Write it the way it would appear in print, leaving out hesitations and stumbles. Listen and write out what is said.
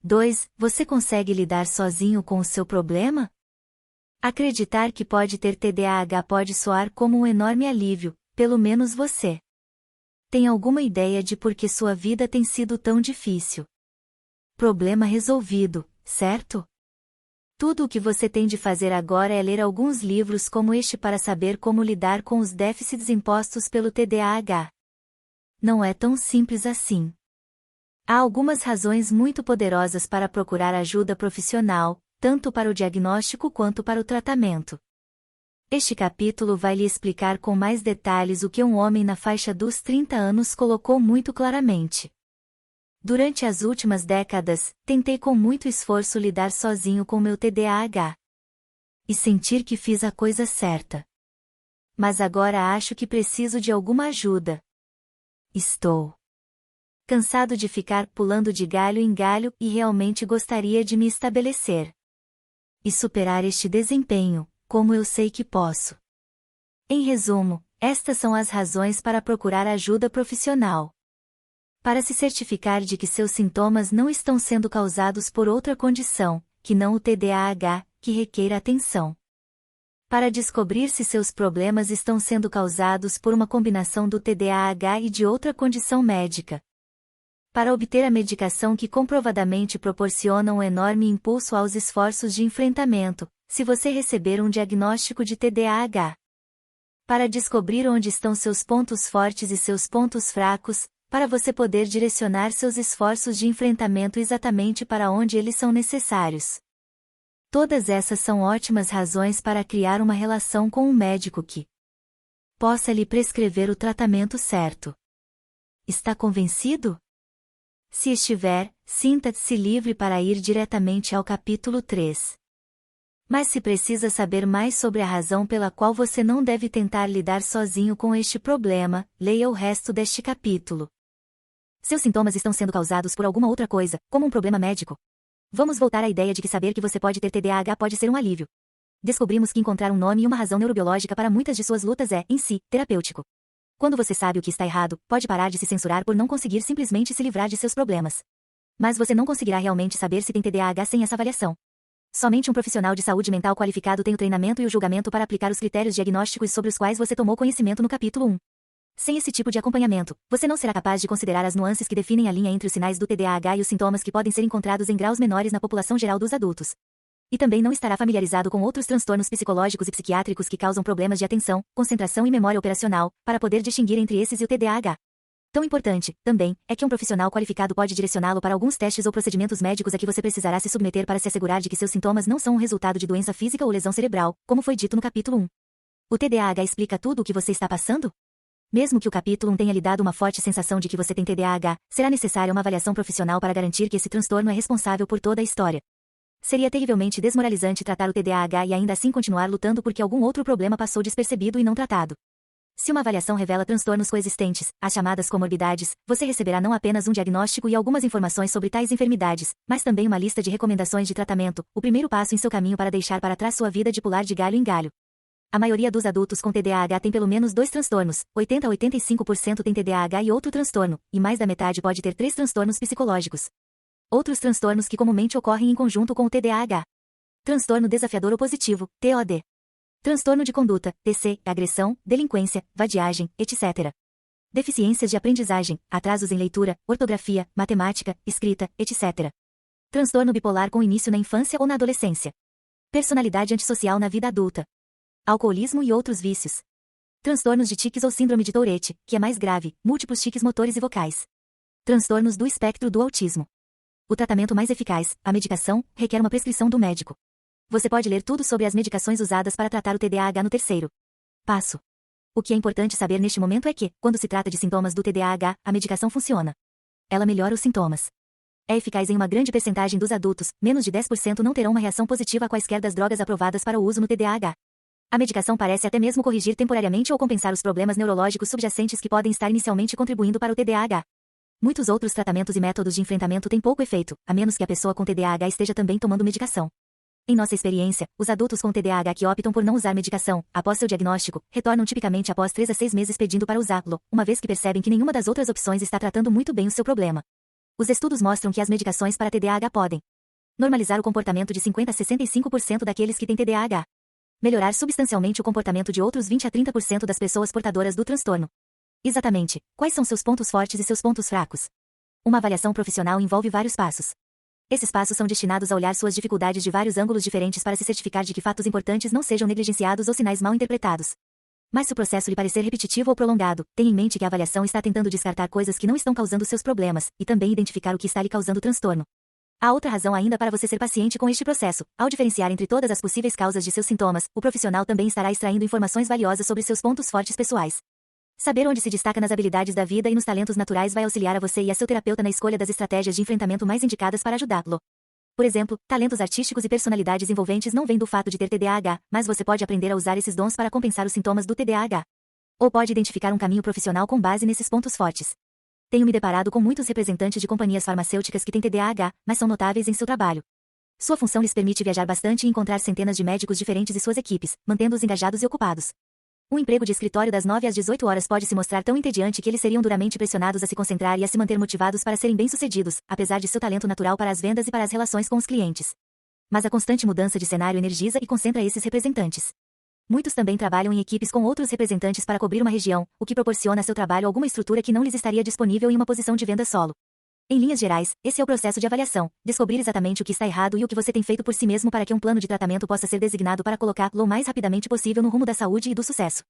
2. Você consegue lidar sozinho com o seu problema? Acreditar que pode ter TDAH pode soar como um enorme alívio, pelo menos você tem alguma ideia de por que sua vida tem sido tão difícil. Problema resolvido, certo? Tudo o que você tem de fazer agora é ler alguns livros como este para saber como lidar com os déficits impostos pelo TDAH. Não é tão simples assim. Há algumas razões muito poderosas para procurar ajuda profissional, tanto para o diagnóstico quanto para o tratamento. Este capítulo vai lhe explicar com mais detalhes o que um homem na faixa dos 30 anos colocou muito claramente. Durante as últimas décadas, tentei com muito esforço lidar sozinho com meu TDAH. E sentir que fiz a coisa certa. Mas agora acho que preciso de alguma ajuda. Estou cansado de ficar pulando de galho em galho e realmente gostaria de me estabelecer e superar este desempenho, como eu sei que posso. Em resumo, estas são as razões para procurar ajuda profissional. Para se certificar de que seus sintomas não estão sendo causados por outra condição, que não o TDAH, que requer atenção. Para descobrir se seus problemas estão sendo causados por uma combinação do TDAH e de outra condição médica. Para obter a medicação que comprovadamente proporciona um enorme impulso aos esforços de enfrentamento, se você receber um diagnóstico de TDAH. Para descobrir onde estão seus pontos fortes e seus pontos fracos, para você poder direcionar seus esforços de enfrentamento exatamente para onde eles são necessários. Todas essas são ótimas razões para criar uma relação com um médico que possa lhe prescrever o tratamento certo. Está convencido? Se estiver, sinta-se livre para ir diretamente ao capítulo 3. Mas se precisa saber mais sobre a razão pela qual você não deve tentar lidar sozinho com este problema, leia o resto deste capítulo. Seus sintomas estão sendo causados por alguma outra coisa, como um problema médico. Vamos voltar à ideia de que saber que você pode ter TDAH pode ser um alívio. Descobrimos que encontrar um nome e uma razão neurobiológica para muitas de suas lutas é, em si, terapêutico. Quando você sabe o que está errado, pode parar de se censurar por não conseguir simplesmente se livrar de seus problemas. Mas você não conseguirá realmente saber se tem TDAH sem essa avaliação. Somente um profissional de saúde mental qualificado tem o treinamento e o julgamento para aplicar os critérios diagnósticos sobre os quais você tomou conhecimento no capítulo 1. Sem esse tipo de acompanhamento, você não será capaz de considerar as nuances que definem a linha entre os sinais do TDAH e os sintomas que podem ser encontrados em graus menores na população geral dos adultos. E também não estará familiarizado com outros transtornos psicológicos e psiquiátricos que causam problemas de atenção, concentração e memória operacional, para poder distinguir entre esses e o TDAH. Tão importante, também, é que um profissional qualificado pode direcioná-lo para alguns testes ou procedimentos médicos a que você precisará se submeter para se assegurar de que seus sintomas não são um resultado de doença física ou lesão cerebral, como foi dito no capítulo 1. O TDAH explica tudo o que você está passando? Mesmo que o capítulo 1 tenha lhe dado uma forte sensação de que você tem TDAH, será necessária uma avaliação profissional para garantir que esse transtorno é responsável por toda a história. Seria terrivelmente desmoralizante tratar o TDAH e ainda assim continuar lutando porque algum outro problema passou despercebido e não tratado. Se uma avaliação revela transtornos coexistentes, as chamadas comorbidades, você receberá não apenas um diagnóstico e algumas informações sobre tais enfermidades, mas também uma lista de recomendações de tratamento, o primeiro passo em seu caminho para deixar para trás sua vida de pular de galho em galho. A maioria dos adultos com TDAH tem pelo menos 2 transtornos, 80 a 85% tem TDAH e outro transtorno, e mais da metade pode ter 3 transtornos psicológicos. Outros transtornos que comumente ocorrem em conjunto com o TDAH. Transtorno desafiador opositivo, TOD. Transtorno de conduta, TC, agressão, delinquência, vadiagem, etc. Deficiências de aprendizagem, atrasos em leitura, ortografia, matemática, escrita, etc. Transtorno bipolar com início na infância ou na adolescência. Personalidade antissocial na vida adulta. Alcoolismo e outros vícios. Transtornos de tiques ou síndrome de Tourette, que é mais grave, múltiplos tiques motores e vocais. Transtornos do espectro do autismo. O tratamento mais eficaz, a medicação, requer uma prescrição do médico. Você pode ler tudo sobre as medicações usadas para tratar o TDAH no terceiro passo. O que é importante saber neste momento é que, quando se trata de sintomas do TDAH, a medicação funciona. Ela melhora os sintomas. É eficaz em uma grande percentagem dos adultos, menos de 10% não terão uma reação positiva a quaisquer das drogas aprovadas para o uso no TDAH. A medicação parece até mesmo corrigir temporariamente ou compensar os problemas neurológicos subjacentes que podem estar inicialmente contribuindo para o TDAH. Muitos outros tratamentos e métodos de enfrentamento têm pouco efeito, a menos que a pessoa com TDAH esteja também tomando medicação. Em nossa experiência, os adultos com TDAH que optam por não usar medicação, após seu diagnóstico, retornam tipicamente após 3 a 6 meses pedindo para usá-lo, uma vez que percebem que nenhuma das outras opções está tratando muito bem o seu problema. Os estudos mostram que as medicações para TDAH podem normalizar o comportamento de 50 a 65% daqueles que têm TDAH. Melhorar substancialmente o comportamento de outros 20 a 30% das pessoas portadoras do transtorno. Exatamente. Quais são seus pontos fortes e seus pontos fracos? Uma avaliação profissional envolve vários passos. Esses passos são destinados a olhar suas dificuldades de vários ângulos diferentes para se certificar de que fatos importantes não sejam negligenciados ou sinais mal interpretados. Mas se o processo lhe parecer repetitivo ou prolongado, tenha em mente que a avaliação está tentando descartar coisas que não estão causando seus problemas, e também identificar o que está lhe causando transtorno. Há outra razão ainda para você ser paciente com este processo. Ao diferenciar entre todas as possíveis causas de seus sintomas, o profissional também estará extraindo informações valiosas sobre seus pontos fortes pessoais. Saber onde se destaca nas habilidades da vida e nos talentos naturais vai auxiliar a você e a seu terapeuta na escolha das estratégias de enfrentamento mais indicadas para ajudá-lo. Por exemplo, talentos artísticos e personalidades envolventes não vêm do fato de ter TDAH, mas você pode aprender a usar esses dons para compensar os sintomas do TDAH. Ou pode identificar um caminho profissional com base nesses pontos fortes. Tenho me deparado com muitos representantes de companhias farmacêuticas que têm TDAH, mas são notáveis em seu trabalho. Sua função lhes permite viajar bastante e encontrar centenas de médicos diferentes e suas equipes, mantendo-os engajados e ocupados. Um emprego de escritório das 9 às 18 horas pode se mostrar tão entediante que eles seriam duramente pressionados a se concentrar e a se manter motivados para serem bem-sucedidos, apesar de seu talento natural para as vendas e para as relações com os clientes. Mas a constante mudança de cenário energiza e concentra esses representantes. Muitos também trabalham em equipes com outros representantes para cobrir uma região, o que proporciona a seu trabalho alguma estrutura que não lhes estaria disponível em uma posição de venda solo. Em linhas gerais, esse é o processo de avaliação, descobrir exatamente o que está errado e o que você tem feito por si mesmo para que um plano de tratamento possa ser designado para colocá-lo o mais rapidamente possível no rumo da saúde e do sucesso.